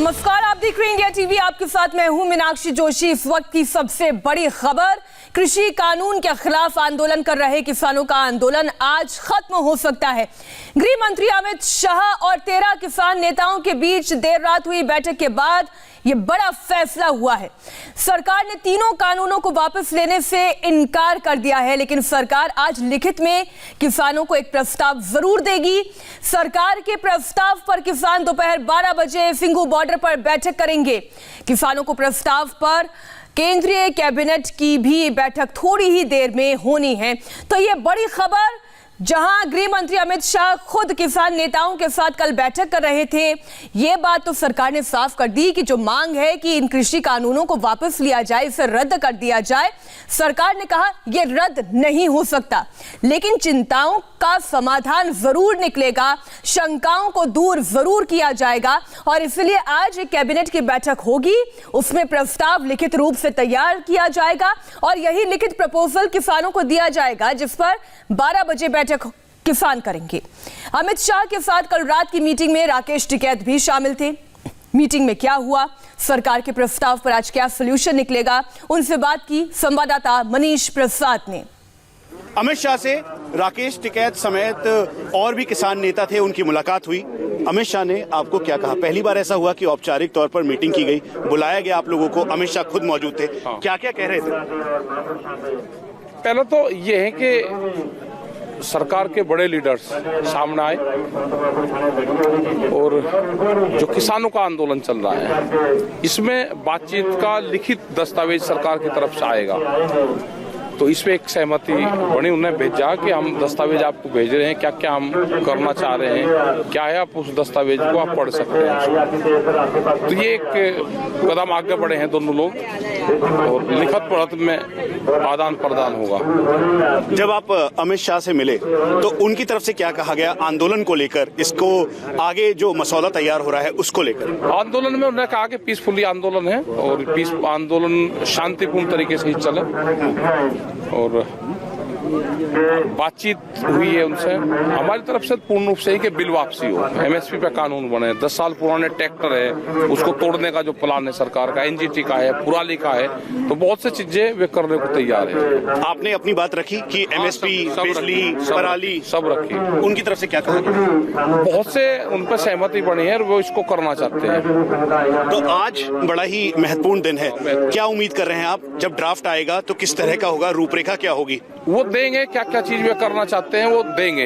नमस्कार, आप देख रहे हैं इंडिया टीवी। आपके साथ मैं हूं मीनाक्षी जोशी। इस वक्त की सबसे बड़ी खबर, कृषि कानून के खिलाफ आंदोलन कर रहे किसानों का आंदोलन आज खत्म हो सकता है। गृह मंत्री अमित शाह और 13 किसान नेताओं के बीच देर रात हुई बैठक के बाद ये बड़ा फैसला हुआ है। सरकार ने तीनों कानूनों को वापस लेने से इनकार कर दिया है, लेकिन सरकार आज लिखित में किसानों को एक प्रस्ताव जरूर देगी। सरकार के प्रस्ताव पर किसान दोपहर 12 बजे सिंघू बॉर्डर पर बैठक करेंगे। किसानों को प्रस्ताव पर केंद्रीय कैबिनेट की भी बैठक थोड़ी ही देर में होनी है। तो ये बड़ी खबर, जहां गृह मंत्री अमित शाह खुद किसान नेताओं के साथ कल बैठक कर रहे थे, ये बात तो सरकार ने साफ कर दी कि जो मांग है कि इन कृषि कानूनों को वापस लिया जाए, इसे रद्द कर दिया जाए। सरकार ने कहा ये रद्द नहीं हो सकता, लेकिन चिंताओं का समाधान जरूर निकलेगा, शंकाओं को दूर जरूर किया जाएगा। और इसलिए आज एक कैबिनेट की बैठक होगी, उसमें प्रस्ताव लिखित रूप से तैयार किया जाएगा और यही लिखित प्रपोजल किसानों को दिया जाएगा, जिस पर 12 बजे बैठक किसान करेंगे। अमित शाह के साथ कल रात की मीटिंग में राकेश टिकैत भी शामिल थे। मीटिंग में क्या हुआ, सरकार के प्रस्ताव पर आज क्या सॉल्यूशन निकलेगा, उनसे बात की संवाददाता मनीष प्रसाद ने। अमित शाह से राकेश टिकैत समेत और भी किसान नेता थे, उनकी मुलाकात हुई। अमित शाह ने आपको क्या कहा? पहली बार ऐसा हुआ कि औपचारिक तौर पर मीटिंग की गई, बुलाया गया आप लोगों को, अमित शाह खुद मौजूद थे। क्या क्या कह रहे थे? पहले तो ये है कि सरकार के बड़े लीडर्स सामने आए और जो किसानों का आंदोलन चल रहा है, इसमें बातचीत का लिखित दस्तावेज सरकार की तरफ से आएगा। तो इसमें एक सहमति बनी, उन्होंने भेजा कि हम दस्तावेज आपको भेज रहे हैं, क्या क्या हम करना चाह रहे हैं, क्या है, आप उस दस्तावेज को आप पढ़ सकते हैं। तो ये एक कदम आगे बढ़े हैं दोनों लोग और लिखित पढ़त में आदान प्रदान होगा। जब आप अमित शाह से मिले तो उनकी तरफ से क्या कहा गया आंदोलन को लेकर, इसको आगे जो मसौदा तैयार हो रहा है उसको लेकर? आंदोलन में उन्होंने कहा कि पीसफुली आंदोलन है और आंदोलन शांतिपूर्ण तरीके से ही चले और बातचीत हुई है उनसे। हमारी तरफ से पूर्ण रूप से ही कि बिल वापसी हो, एमएसपी पे कानून बने। 10 साल पुराने ट्रैक्टर है, उसको तोड़ने का जो प्लान है सरकार का, एनजीटी का है, पुराली का है, तो बहुत सी चीजें वे करने को तैयार है। आपने अपनी बात रखी कि एमएसपी, बिजली, पराली सब रखी। उनकी तरफ से क्या कहा? बहुत से उन पर सहमति बनी है और वो इसको करना चाहते हैं। तो आज बड़ा ही महत्वपूर्ण दिन है, क्या उम्मीद कर रहे हैं आप? जब ड्राफ्ट आएगा तो किस तरह का होगा, रूपरेखा क्या होगी? वो देंगे, क्या क्या चीज वे करना चाहते हैं वो देंगे।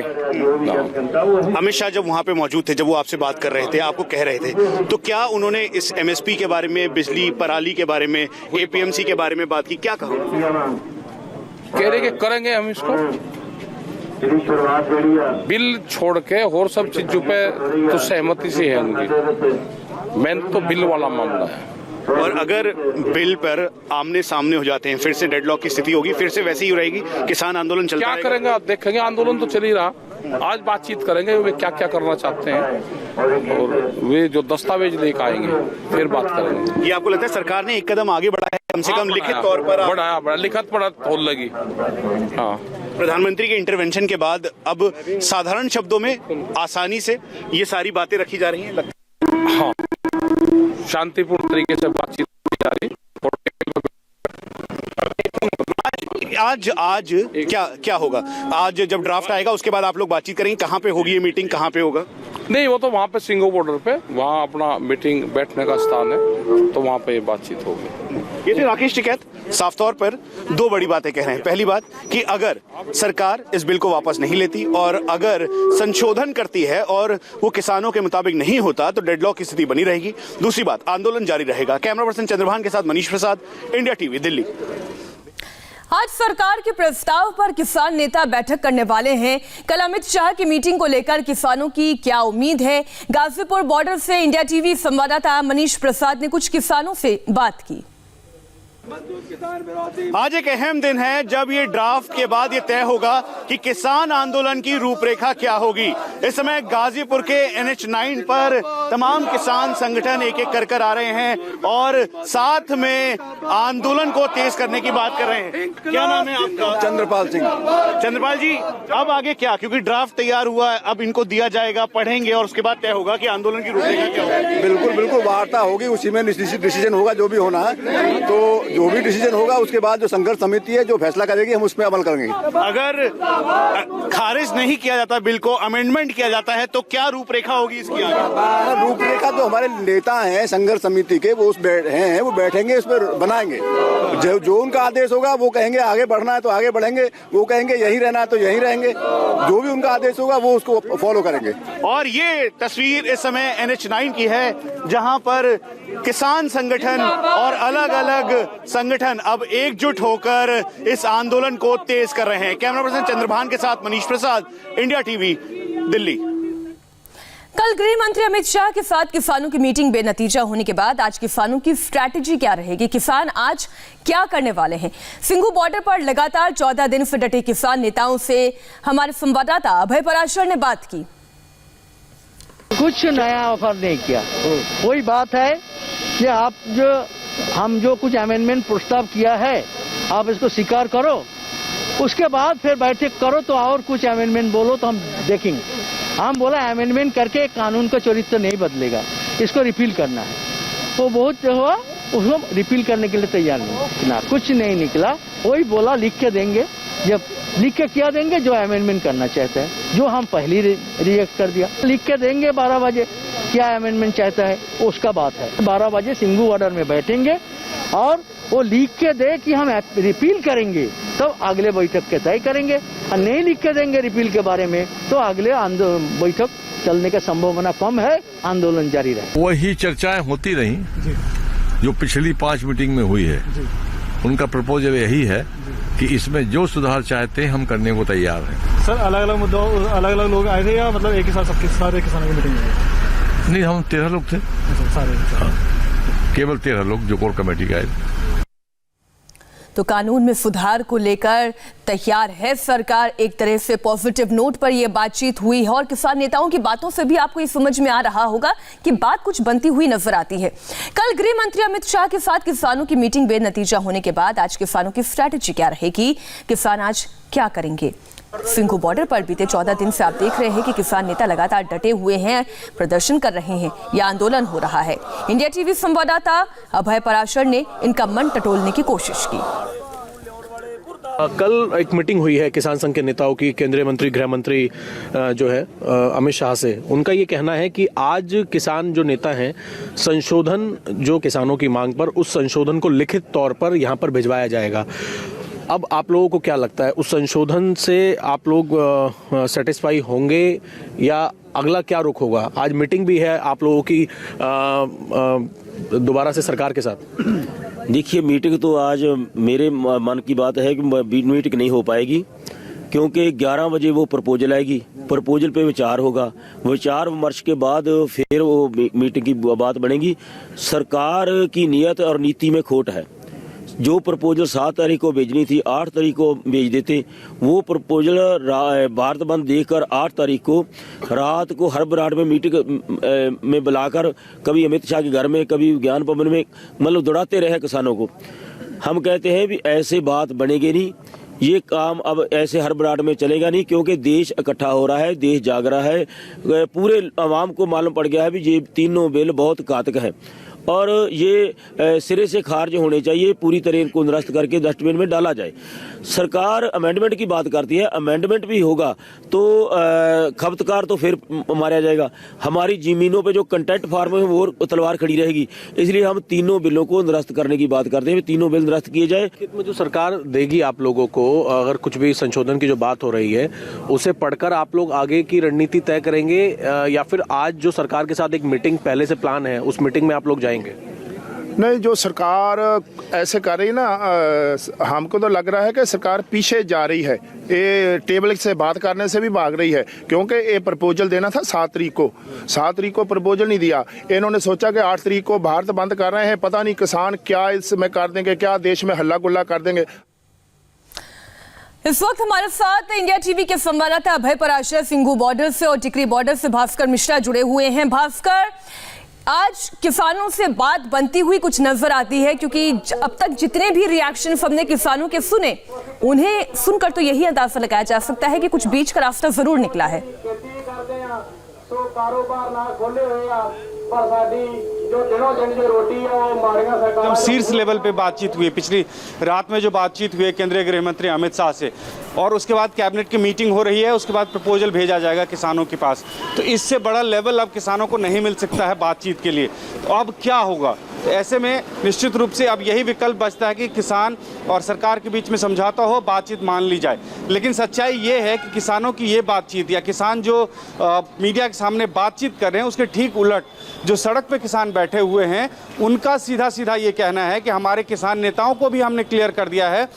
अमित शाह जब वहाँ पे मौजूद थे, जब वो आपसे बात कर रहे थे, आपको कह रहे थे, तो क्या उन्होंने इस एमएसपी के बारे में, बिजली, पराली के बारे में, एपीएमसी के बारे में बात की? क्या कहा? कह रहे कि करेंगे हम इसको, बिल छोड़ के और सब चीजों पे तो सहमति से है उनकी। मेन तो बिल वाला मामला है। और अगर बिल पर आमने सामने हो जाते हैं, फिर से डेडलॉक की स्थिति होगी, फिर से वैसे ही रहेगी, किसान आंदोलन चलता रहेगा? क्या करेंगे आप देखेंगे, आंदोलन तो चल ही रहा। आज बातचीत करेंगे वे क्या क्या करना चाहते हैं और वे जो दस्तावेज लेकर आएंगे फिर बात करेंगे। ये आपको लगता है सरकार ने एक कदम आगे बढ़ा है, कम से कम लिखित तौर पर? बढ़ाया, लिखित पढ़त होने लगी। हाँ, प्रधानमंत्री के इंटरवेंशन के बाद अब साधारण शब्दों में आसानी से ये सारी बातें रखी जा रही हैं। हाँ, शांतिपूर्ण तरीके से बातचीत की जा रही। आज क्या होगा? आज जब ड्राफ्ट आएगा उसके बाद आप लोग बातचीत करेंगे, कहाँ पे होगी ये मीटिंग, कहाँ पे होगा? नहीं, वो तो वहाँ पे सिंघू बॉर्डर पे, वहाँ अपना मीटिंग बैठने का स्थान है, तो वहाँ पे ये बातचीत होगी। ये थे राकेश टिकैत। साफ तौर पर दो बड़ी बातें कह रहे हैं। पहली बात कि अगर सरकार इस बिल को वापस नहीं लेती और अगर संशोधन करती है और वो किसानों के मुताबिक नहीं होता तो डेडलॉक की स्थिति बनी रहेगी। दूसरी बात, आंदोलन जारी रहेगा। कैमरा पर्सन चंद्रभान के साथ मनीष प्रसाद, इंडिया टीवी, दिल्ली। आज सरकार के प्रस्ताव पर किसान नेता बैठक करने वाले हैं। कल अमित शाह की मीटिंग को लेकर किसानों की क्या उम्मीद है? गाजीपुर बॉर्डर से इंडिया टीवी संवाददाता मनीष प्रसाद ने कुछ किसानों से बात की। आज एक अहम दिन है जब ये ड्राफ्ट के बाद ये तय होगा कि किसान आंदोलन की रूपरेखा क्या होगी। इस समय गाजीपुर के NH9 पर तमाम किसान संगठन एक एक कर आ रहे हैं और साथ में आंदोलन को तेज करने की बात कर रहे हैं। क्या नाम है आपका? चंद्रपाल सिंह। चंद्रपाल जी, अब आगे क्या, क्योंकि ड्राफ्ट तैयार हुआ है, अब इनको दिया जाएगा, पढ़ेंगे और उसके बाद तय होगा कि आंदोलन की रूपरेखा क्या होगी। बिल्कुल बिल्कुल वार्ता होगी, उसी में डिसीजन होगा जो भी होना है। तो जो भी डिसीजन होगा उसके बाद जो संघर्ष समिति है जो फैसला करेगी हम उस पर अमल करेंगे। अगर खारिज नहीं किया जाता बिल को, अमेंडमेंट किया जाता है, तो क्या रूपरेखा होगी इसकी आगे? रूपरेखा जो हमारे नेता हैं संघर्ष समिति के वो वो बैठेंगे, उस पर बनाएंगे। जो उनका आदेश होगा वो कहेंगे आगे बढ़ना है तो आगे बढ़ेंगे, वो कहेंगे यहीं रहना है तो यहीं रहेंगे। जो भी उनका आदेश होगा वो उसको फॉलो करेंगे। और ये तस्वीर इस समय NH9 की है जहां पर किसान संगठन और अलग अलग संगठन अब एकजुट होकर इस आंदोलन को तेज कर रहे हैं। कैमरा पर्सन चंद्रभान के साथ मनीष प्रसाद, इंडिया टीवी, दिल्ली। कल गृह मंत्री अमित शाह के साथ किसानों की मीटिंग बेनतीजा होने के बाद आज किसानों की स्ट्रैटेजी क्या रहेगी, किसान आज क्या करने वाले हैं? सिंघू बॉर्डर पर लगातार 14 दिन से डटे किसान नेताओं से हमारे संवाददाता अभय पराशर ने बात की। कुछ नया ऑफर नहीं किया। वही बात है कि हम जो कुछ अमेंडमेंट प्रस्ताव किया है आप इसको स्वीकार करो, उसके बाद फिर बैठक करो तो और कुछ अमेंडमेंट बोलो तो हम देखेंगे। हम बोला अमेंडमेंट करके कानून का चरित्र नहीं बदलेगा, इसको रिपील करना है। तो बहुत हुआ, उसको रिपील करने के लिए तैयार नहीं ना, कुछ नहीं निकला। वही बोला लिख के देंगे, जब लिख के क्या देंगे जो अमेंडमेंट करना चाहते हैं, जो हम पहले रिजेक्ट कर दिया। लिख के देंगे 12 बजे क्या अमेंडमेंट चाहता है उसका बात है। 12 बजे सिंघू बॉर्डर में बैठेंगे और वो लिख के दे कि हम रिपील करेंगे तो अगले बैठक के तय करेंगे, और नहीं लिख के देंगे रिपील के बारे में तो अगले बैठक चलने का संभावना कम है, आंदोलन जारी रहे। वही चर्चाएं होती रही जो पिछली 5 मीटिंग में हुई है। उनका प्रपोजल यही है कि इसमें जो सुधार चाहते हैं हम करने को तैयार हैं। सर अलग अलग मुद्दों अलग अलग लोग आए थे या मतलब एक ही साथ सबके सारे किसानों की मीटिंग हुई? नहीं, हम 13 लोग थे। सारे केवल 13 लोग जो कोर कमेटी का है। तो कानून में सुधार को लेकर तैयार है सरकार। एक तरह से पॉजिटिव नोट पर यह बातचीत हुई है और किसान नेताओं की बातों से भी आपको ये समझ में आ रहा होगा कि बात कुछ बनती हुई नजर आती है। कल गृह मंत्री अमित शाह के साथ किसानों की मीटिंग बेनतीजा होने के बाद आज किसानों की स्ट्रैटेजी क्या रहेगी, किसान आज क्या करेंगे? सिंघू बॉर्डर पर बीते 14 दिन से आप देख रहे हैं कि किसान नेता लगातार डटे हुए हैं, प्रदर्शन कर रहे हैं, यह आंदोलन हो रहा है। इंडिया टीवी संवाददाता अभय पराशर ने इनका मन टटोलने की कोशिश की। कल एक मीटिंग हुई है किसान संघ के नेताओं की, केंद्रीय मंत्री गृह मंत्री जो है अमित शाह से। उनका ये कहना है कि आज किसान जो नेता हैं, संशोधन जो किसानों की मांग पर, उस संशोधन को लिखित तौर पर यहाँ पर भिजवाया जाएगा। अब आप लोगों को क्या लगता है, उस संशोधन से आप लोग सेटिस्फाई होंगे या अगला क्या रुख होगा? आज मीटिंग भी है आप लोगों की दोबारा से सरकार के साथ। देखिए, मीटिंग तो आज मेरे मन की बात है कि मीटिंग नहीं हो पाएगी, क्योंकि 11 बजे वो प्रपोजल आएगी, प्रपोजल पे विचार होगा, विचार विमर्श के बाद फिर वो मीटिंग की बात बनेगी। सरकार की नीयत और नीति में खोट है। जो प्रपोजल 7 तारीख को भेजनी थी 8 तारीख को भेज देते। वो प्रपोजल भारत बंद देखकर 8 तारीख को रात को हर ब्रांड में मीटिंग में बुलाकर कभी अमित शाह के घर में, कभी ज्ञान भवन में, मतलब दौड़ाते रहे किसानों को। हम कहते हैं भी ऐसे बात बनेगी नहीं, ये काम अब ऐसे हर ब्रांड में चलेगा नहीं, क्योंकि देश इकट्ठा हो रहा है, देश जाग रहा है। पूरे आवाम को मालूम पड़ गया है भी ये तीनों बिल बहुत घातक है और ये सिरे से खारिज होने चाहिए, पूरी तरह इनको निरस्त करके डस्टबिन में डाला जाए। सरकार अमेंडमेंट की बात करती है, अमेंडमेंट भी होगा तो खपतकार तो फिर मारा जाएगा। हमारी जमीनों पे जो कंटेंट फार्म है वो तलवार खड़ी रहेगी। इसलिए हम तीनों बिलों को निरस्त करने की बात करते हैं, तीनों बिल निरस्त किए जाए। जो सरकार देगी आप लोगों को, अगर कुछ भी संशोधन की जो बात हो रही है उसे पढ़कर आप लोग आगे की रणनीति तय करेंगे या फिर आज जो सरकार के साथ एक मीटिंग पहले से प्लान है उस मीटिंग में आप लोग जाएंगे? नहीं, जो सरकार ऐसे कर रही है ना, हमको तो लग रहा है कि सरकार पीछे जा रही है। ये टेबल से बात करने से भी भाग रही है, क्योंकि ये प्रपोजल देना था 7 तारीख को। 7 तारीख को प्रपोजल नहीं दिया। इन्होंने सोचा कि 8 तारीख को भारत बंद कर रहे हैं, पता नहीं किसान क्या इसमें कर देंगे, क्या देश में हल्ला गुल्ला कर देंगे। इस वक्त हमारे साथ इंडिया टीवी के संवाददाता अभय पराशर सिंघू बॉर्डर से और टिकरी बॉर्डर से भास्कर मिश्रा जुड़े हुए हैं। भास्कर, आज किसानों से बात बनती हुई कुछ नजर आती है, क्योंकि अब तक जितने भी रिएक्शन हमने किसानों के सुने, उन्हें सुनकर तो यही अंदाजा लगाया जा सकता है कि कुछ बीच का रास्ता जरूर निकला है। एकदम शीर्ष लेवल पे बातचीत हुई पिछली रात में, जो बातचीत हुई केंद्रीय गृह मंत्री अमित शाह से, और उसके बाद कैबिनेट की मीटिंग हो रही है, उसके बाद प्रपोजल भेजा जाएगा किसानों के पास। तो इससे बड़ा लेवल अब किसानों को नहीं मिल सकता है बातचीत के लिए। तो अब क्या होगा? तो ऐसे में निश्चित रूप से अब यही विकल्प बचता है कि किसान और सरकार के बीच में समझौता हो, बातचीत मान ली जाए। लेकिन सच्चाई ये है कि किसानों की ये बातचीत, या किसान जो मीडिया के सामने बातचीत कर रहे हैं, उसके ठीक उलट जो सड़क पे किसान बैठे हुए हैं, उनका सीधा सीधा ये कहना है कि हमारे किसान नेताओं को भी हमने क्लियर कर दिया है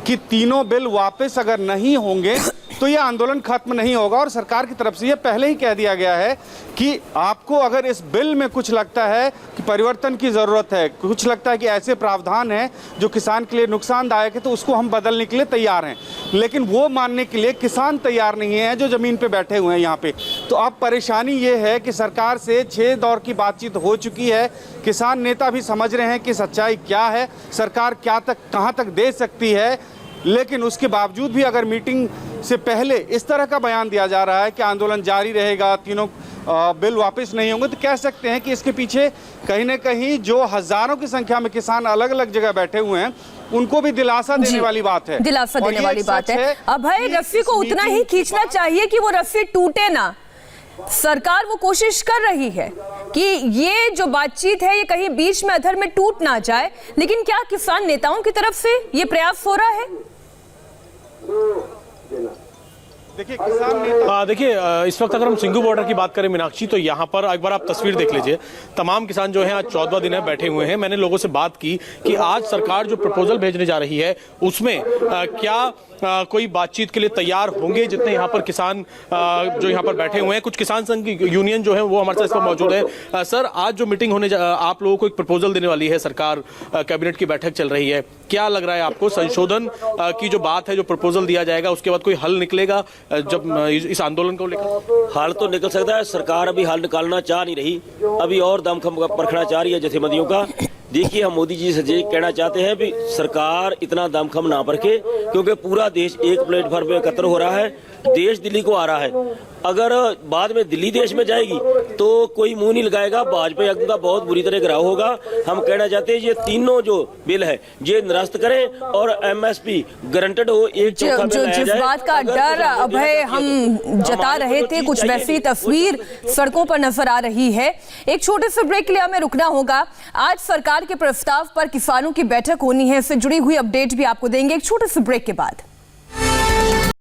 कि तीनों बिल वापस अगर नहीं होंगे तो ये आंदोलन खत्म नहीं होगा। और सरकार की तरफ से ये पहले ही कह दिया गया है कि आपको अगर इस बिल में कुछ लगता है कि परिवर्तन की ज़रूरत है, कुछ लगता है कि ऐसे प्रावधान हैं जो किसान के लिए नुकसानदायक है, तो उसको हम बदलने के लिए तैयार हैं। लेकिन वो मानने के लिए किसान तैयार नहीं है जो ज़मीन पे बैठे हुए हैं यहाँ पे। तो अब परेशानी ये है कि सरकार से 6 दौर की बातचीत हो चुकी है, किसान नेता भी समझ रहे हैं कि सच्चाई क्या है, सरकार कहाँ तक दे सकती है। लेकिन उसके बावजूद भी अगर मीटिंग से पहले इस तरह का बयान दिया जा रहा है कि आंदोलन जारी रहेगा, तीनों बिल वापस नहीं होंगे, तो कह सकते हैं कि इसके पीछे कहीं ना कहीं जो हजारों की संख्या में किसान अलग अलग जगह बैठे हुए हैं, उनको भी दिलासा देने वाली बात है। दिलासा देने वाली बात है। अभय, रस्सी को उतना ही खींचना चाहिए कि वो रस्सी टूटे ना। सरकार वो कोशिश कर रही है कि ये जो बातचीत है ये कहीं बीच में अधर में टूट ना जाए, लेकिन क्या किसान नेताओं की तरफ से ये प्रयास हो रहा है? देखिए किसान नेता, देखिए इस वक्त अगर हम सिंघू बॉर्डर की बात करें मीनाक्षी, तो यहाँ पर एक बार आप तस्वीर देख लीजिए। तमाम किसान जो हैं आज 14वां दिन है बैठे हुए हैं। मैंने लोगों से बात की कि आज सरकार जो प्रपोजल भेजने जा रही है उसमें क्या कोई बातचीत के लिए तैयार होंगे। जितने यहाँ पर किसान जो यहाँ पर बैठे हुए हैं, कुछ किसान संघ की यूनियन जो है वो हमारे साथ इस पर मौजूद है। सर, आज जो मीटिंग होने आप लोगों को एक प्रपोजल देने वाली है सरकार, कैबिनेट की बैठक चल रही है, क्या लग रहा है आपको? संशोधन की जो बात है, जो प्रपोजल दिया जाएगा, उसके बाद कोई हल निकलेगा जब इस आंदोलन को लेकर? हल तो निकल सकता है, सरकार अभी हल निकालना चाह नहीं रही, अभी और दमखम परखना चाह रही है जथेबंदियों का। देखिए, हम मोदी जी से ये कहना चाहते हैं भी सरकार इतना दमखम ना परखे, क्योंकि पूरा देश एक प्लेटफॉर्म पे एकत्र हो रहा है, देश दिल्ली को आ रहा है। अगर बाद में दिल्ली देश में जाएगी तो कोई मुंह नहीं लगाएगा, भाजपा का बहुत बुरी तरह घिराव होगा। हम कहना चाहते हैं ये तीनों जो बिल है ये निरस्त करें और एमएसपी गारंटेड हो। एक जिस बात का डर अभय हम जता रहे थे, कुछ वैसी तस्वीर सड़कों पर नजर आ रही है। एक छोटे से ब्रेक के लिए हमें रुकना होगा। आज सरकार के प्रस्ताव पर किसानों की बैठक होनी है, इससे जुड़ी हुई अपडेट भी आपको देंगे एक छोटे से ब्रेक के बाद।